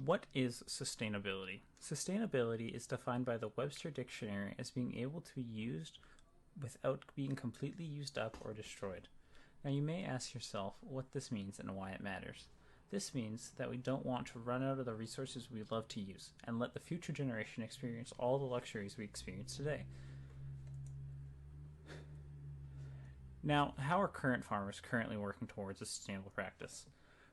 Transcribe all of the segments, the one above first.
What is sustainability? Sustainability is defined by the Webster Dictionary as being able to be used without being completely used up or destroyed. Now, you may ask yourself what this means and why it matters. This means that we don't want to run out of the resources we love to use and let the future generation experience all the luxuries we experience today. Now, how are current farmers currently working towards a sustainable practice?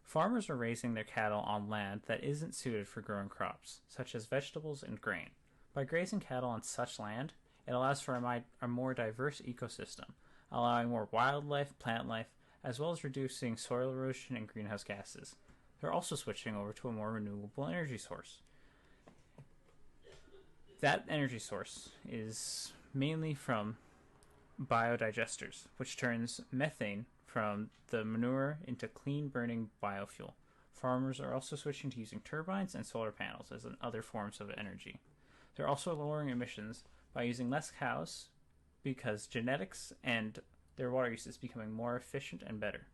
Farmers are raising their cattle on land that isn't suited for growing crops, such as vegetables and grain. By grazing cattle on such land, it allows for a more diverse ecosystem, allowing more wildlife, plant life, as well as reducing soil erosion and greenhouse gases. They're also switching over to a more renewable energy source. That energy source is mainly from biodigesters, which turns methane from the manure into clean burning biofuel. Farmers are also switching to using turbines and solar panels as other forms of energy. They're also lowering emissions by using less cows because genetics and their water use is becoming more efficient and better.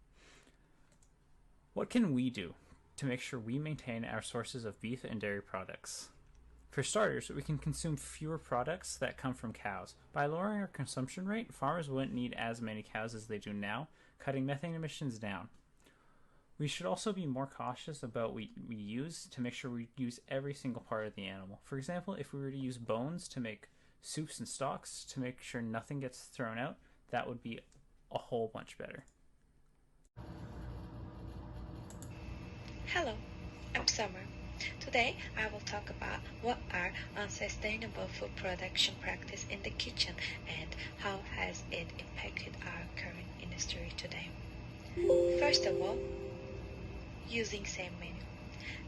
What can we do to make sure we maintain our sources of beef and dairy products? For starters, we can consume fewer products that come from cows. By lowering our consumption rate, farmers wouldn't need as many cows as they do now, cutting methane emissions down. We should also be more cautious about what we use to make sure we use every single part of the animal. For example, if we were to use bones to make soups and stocks to make sure nothing gets thrown out, that would be a whole bunch better. Hello, I'm Summer. Today I will talk about what are unsustainable food production practice in the kitchen and how has it impacted our current industry today. First of all, using same menu.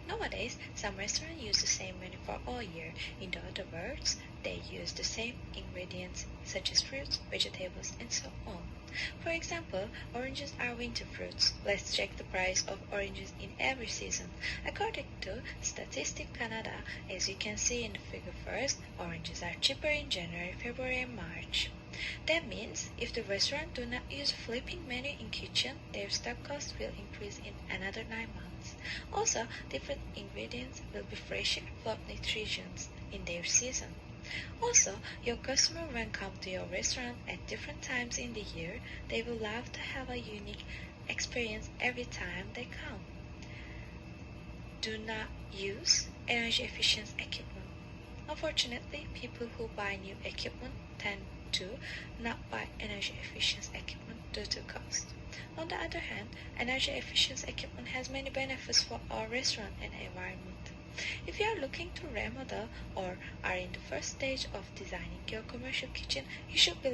Nowadays, some restaurants use the same menu for all year. In other words, they use the same ingredients such as fruits, vegetables, and so on. For example, oranges are winter fruits. Let's check the price of oranges in every season. According to Statistics Canada, as you can see in the figure first, oranges are cheaper in January, February, and March. That means if the restaurant do not use flipping menu in kitchen, their stock cost will increase in another 9 months. Also, different ingredients will be fresher for nutritions in their season. Also, your customer when come to your restaurant at different times in the year, they will love to have a unique experience every time they come. Do not use energy efficient equipment. Unfortunately, people who buy new equipment tend to not buy energy efficient equipment due to cost. On the other hand, energy efficient equipment has many benefits for our restaurant and environment. If you are looking to remodel or are in the first stage of designing your commercial kitchen, you should be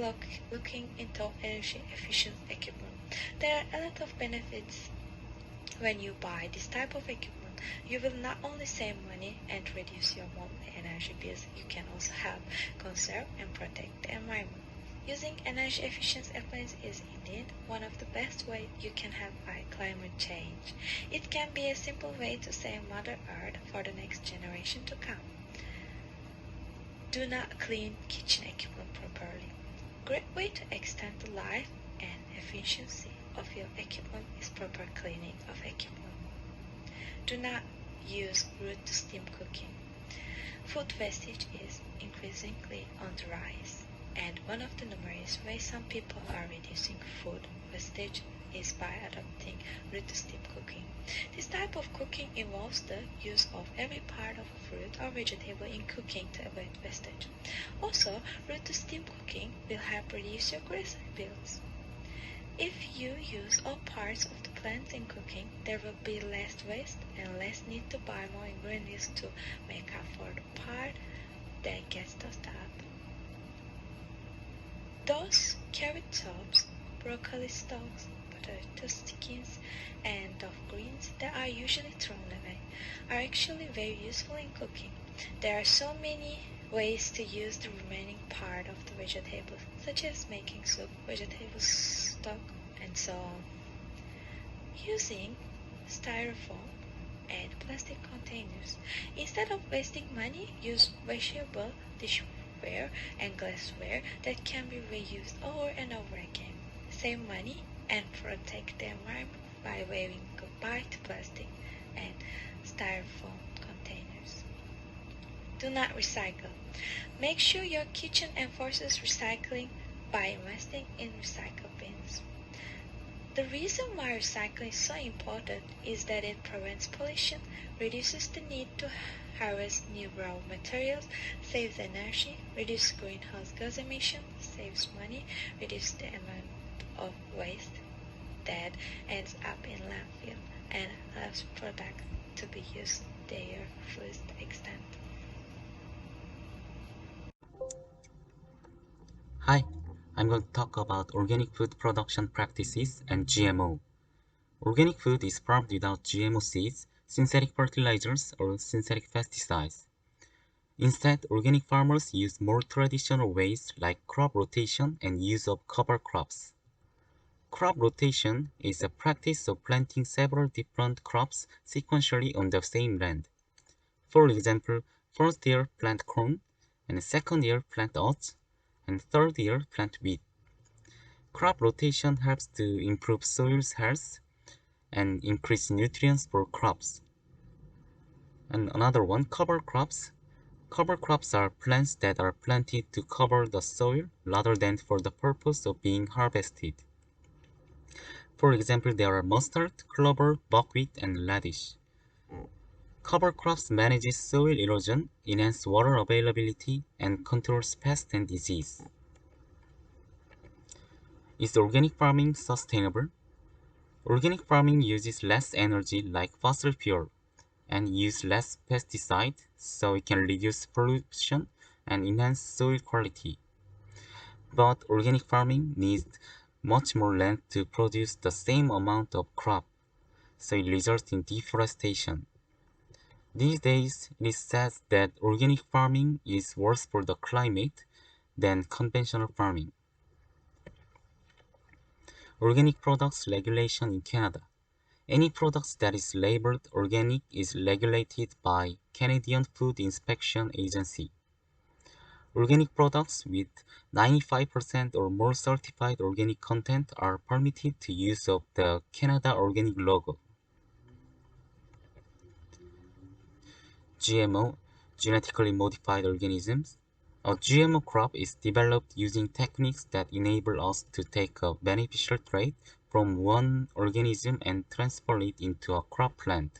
looking into energy efficient equipment. There are a lot of benefits when you buy this type of equipment. You will not only save money and reduce your monthly energy bills, you can also help conserve and protect the environment. Using energy efficient appliances is indeed one of the best ways you can help fight climate change. It can be a simple way to save Mother Earth for the next generation to come. Do not clean kitchen equipment properly. Great way to extend the life and efficiency of your equipment is proper cleaning of equipment. Do not use root to steam cooking. Food wastage is increasingly on the rise. And one of the numerous ways some people are reducing food wastage is by adopting root to steam cooking. This type of cooking involves the use of every part of a fruit or vegetable in cooking to avoid wastage. Also, root to steam cooking will help reduce your grocery bills. If you use all parts of the plant in cooking, there will be less waste and less need to buy more ingredients to make up for the part that gets tossed out. Those carrot tops, broccoli stalks, potato skins, and of greens that are usually thrown away are actually very useful in cooking. There are so many ways to use the remaining part of the vegetables, such as making soup, vegetable stock, and so on. Using styrofoam and plastic containers. Instead of wasting money, use washable dishware and glassware that can be reused over and over again. Save money and protect the environment by waving goodbye to plastic and styrofoam containers. Do not recycle. Make sure your kitchen enforces recycling by investing in recycle bins. The reason why recycling is so important is that it prevents pollution, reduces the need to harvest new raw materials, saves energy, reduces greenhouse gas emissions, saves money, reduces the amount of waste that ends up in landfill, and allows products to be used to their fullest extent. Hi, I'm going to talk about organic food production practices and GMO. Organic food is farmed without GMO seeds, synthetic fertilizers, or synthetic pesticides. Instead, organic farmers use more traditional ways like crop rotation and use of cover crops. Crop rotation is a practice of planting several different crops sequentially on the same land. For example, first year plant corn, and second year plant oats, and third year plant wheat. Crop rotation helps to improve soil's health and increase nutrients for crops. And another one, cover crops. Cover crops are plants that are planted to cover the soil rather than for the purpose of being harvested. For example, there are mustard, clover, buckwheat, and radish. Cover crops manages soil erosion, enhance water availability, and controls pest and disease. Is organic farming sustainable? Organic farming uses less energy like fossil fuel and use less pesticide so it can reduce pollution and enhance soil quality. But organic farming needs much more land to produce the same amount of crop, so it results in deforestation. These days, it is said that organic farming is worse for the climate than conventional farming. Organic products regulation in Canada. Any products that is labeled organic is regulated by Canadian Food Inspection Agency. Organic products with 95% or more certified organic content are permitted to use of the Canada Organic logo. GMO, genetically modified organisms. A GMO crop is developed using techniques that enable us to take a beneficial trait from one organism and transfer it into a crop plant.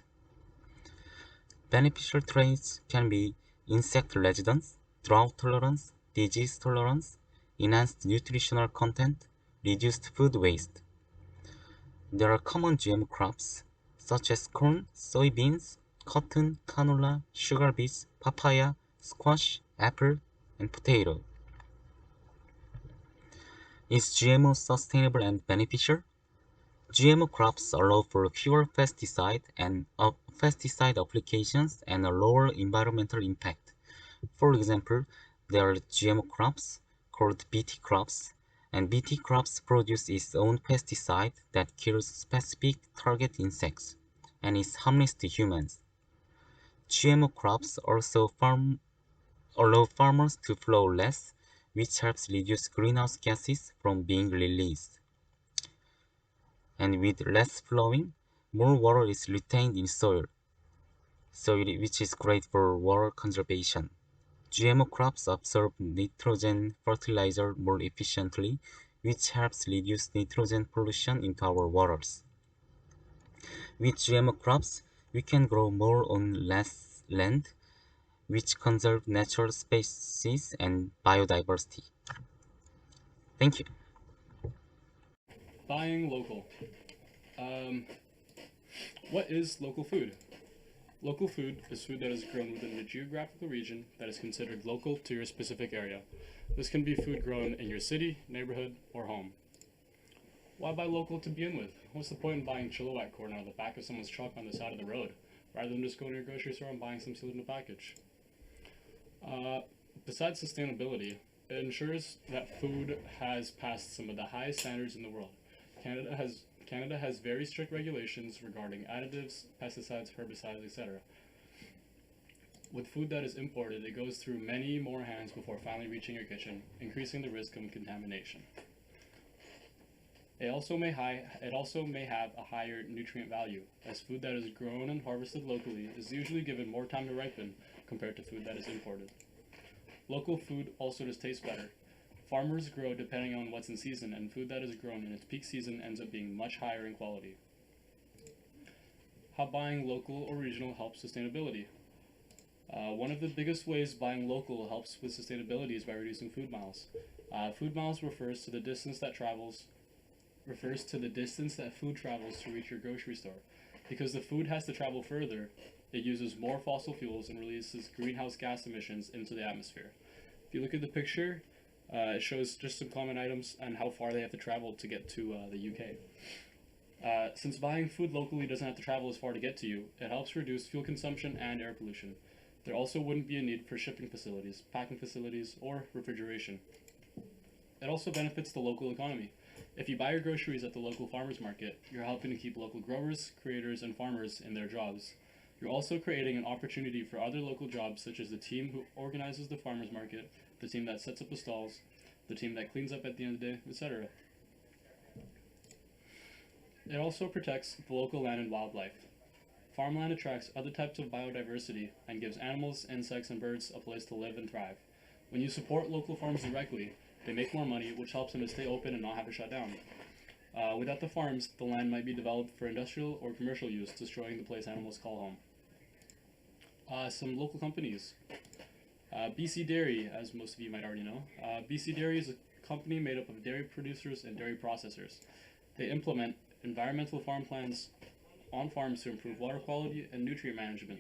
Beneficial traits can be insect resistance, drought tolerance, disease tolerance, enhanced nutritional content, reduced food waste. There are common GMO crops such as corn, soybeans, cotton, canola, sugar beets, papaya, squash, apple, and potato. Is GMO sustainable and beneficial? GMO crops allow for fewer pesticide applications and a lower environmental impact. For example, there are GMO crops called BT crops, and BT crops produce its own pesticide that kills specific target insects and is harmless to humans. GMO crops also allow farmers to plow less, which helps reduce greenhouse gases from being released. And with less plowing, more water is retained in soil, which is great for water conservation. GMO crops absorb nitrogen fertilizer more efficiently, which helps reduce nitrogen pollution into our waters. With GMO crops, we can grow more on less land, which conserve natural species and biodiversity. Thank you. Buying local. Um, what is local food? Local food is food that is grown within the geographical region that is considered local to your specific area. This can be food grown in your city, neighborhood, or home. Why buy local to begin with? What's the point in buying chilliwack corn out of the back of someone's truck on the side of the road, rather than just going to your grocery store and buying some sealed in a package? Besides sustainability, it ensures that food has passed some of the highest standards in the world. Canada has very strict regulations regarding additives, pesticides, herbicides, etc. With food that is imported, it goes through many more hands before finally reaching your kitchen, increasing the risk of contamination. It also may have a higher nutrient value, as food that is grown and harvested locally is usually given more time to ripen compared to food that is imported. Local food also just tastes better. Farmers grow depending on what's in season, and food that is grown in its peak season ends up being much higher in quality. How buying local or regional helps sustainability. One of the biggest ways buying local helps with sustainability is by reducing food miles. Food miles refers to the distance that food travels to reach your grocery store. Because the food has to travel further, it uses more fossil fuels and releases greenhouse gas emissions into the atmosphere. If you look at the picture, it shows just some common items and how far they have to travel to get to the UK. Since buying food locally doesn't have to travel as far to get to you, it helps reduce fuel consumption and air pollution. There also wouldn't be a need for shipping facilities, packing facilities, or refrigeration. It also benefits the local economy. If you buy your groceries at the local farmers market, you're helping to keep local growers, creators, and farmers in their jobs. You're also creating an opportunity for other local jobs, such as the team who organizes the farmers market, the team that sets up the stalls, the team that cleans up at the end of the day, etc. It also protects the local land and wildlife. Farmland attracts other types of biodiversity and gives animals, insects, and birds a place to live and thrive. When you support local farms directly, they make more money, which helps them to stay open and not have to shut down. Without the farms, the land might be developed for industrial or commercial use, destroying the place animals call home. Some local companies. BC Dairy, as most of you might already know. BC Dairy is a company made up of dairy producers and dairy processors. They implement environmental farm plans on farms to improve water quality and nutrient management.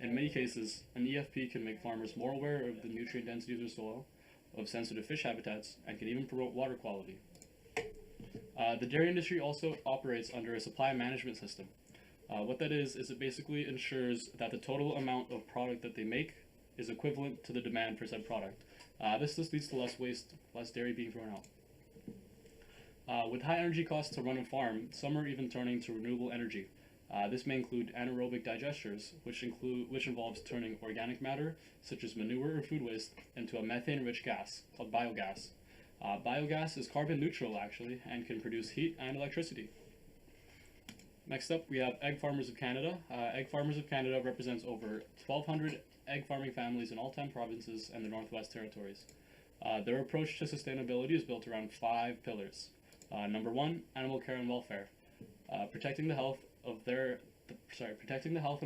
In many cases, an EFP can make farmers more aware of the nutrient density of their soil, of sensitive fish habitats, and can even promote water quality. The dairy industry also operates under a supply management system. What that is it basically ensures that the total amount of product that they make is equivalent to the demand for said product. This just leads to less waste, less dairy being thrown out. With high energy costs to run a farm, some are even turning to renewable energy. This may include anaerobic digesters, which involves turning organic matter, such as manure or food waste, into a methane-rich gas called biogas. Biogas is carbon neutral, actually, and can produce heat and electricity. Next up, we have Egg Farmers of Canada. Egg Farmers of Canada represents over 1,200 egg farming families in all 10 provinces and the Northwest Territories. Their approach to sustainability is built around 5 pillars. Number 1, animal care and welfare. Protecting the health and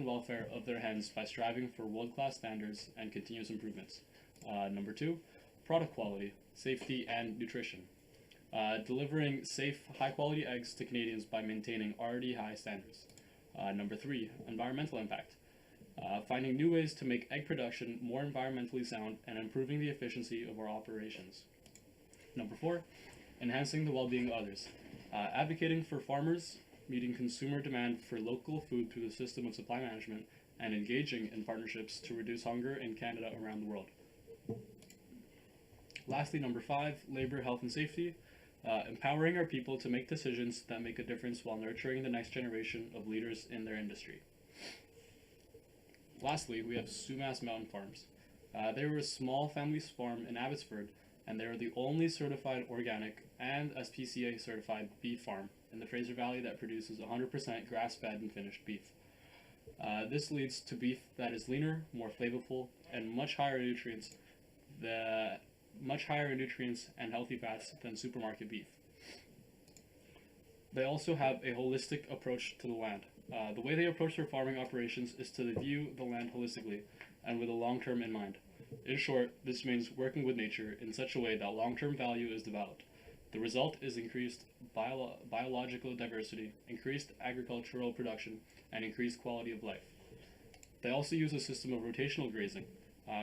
welfare of their hens by striving for world-class standards and continuous improvements. Number 2, product quality, safety, and nutrition. Delivering safe, high-quality eggs to Canadians by maintaining already high standards. Number 3, environmental impact. Finding new ways to make egg production more environmentally sound and improving the efficiency of our operations. Number 4, enhancing the well-being of others. Advocating for farmers, meeting consumer demand for local food through the system of supply management, and engaging in partnerships to reduce hunger in Canada around the world. Lastly, number 5, labor, health, and safety. Empowering our people to make decisions that make a difference while nurturing the next generation of leaders in their industry. Lastly, we have Sumas Mountain Farms. They were a small family farm in Abbotsford, and they are the only certified organic and SPCA certified beef farm in the Fraser Valley that produces 100% grass-fed and finished beef. This leads to beef that is leaner, more flavorful, and much higher nutrients and healthy fats than supermarket beef. They also have a holistic approach to the land. The way they approach their farming operations is to view the land holistically and with a long term in mind. In short, this means working with nature in such a way that long-term value is developed. The result is increased biological diversity, increased agricultural production, and increased quality of life. They also use a system of rotational grazing.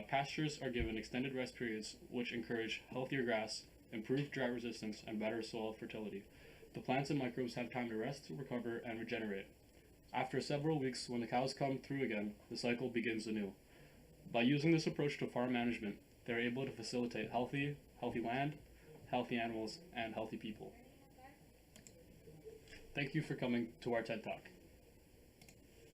Pastures are given extended rest periods, which encourage healthier grass, improved drought resistance, and better soil fertility. The plants and microbes have time to rest, recover, and regenerate. After several weeks, when the cows come through again, the cycle begins anew. By using this approach to farm management, they're able to facilitate healthy land, healthy animals, and healthy people. Thank you for coming to our TED Talk.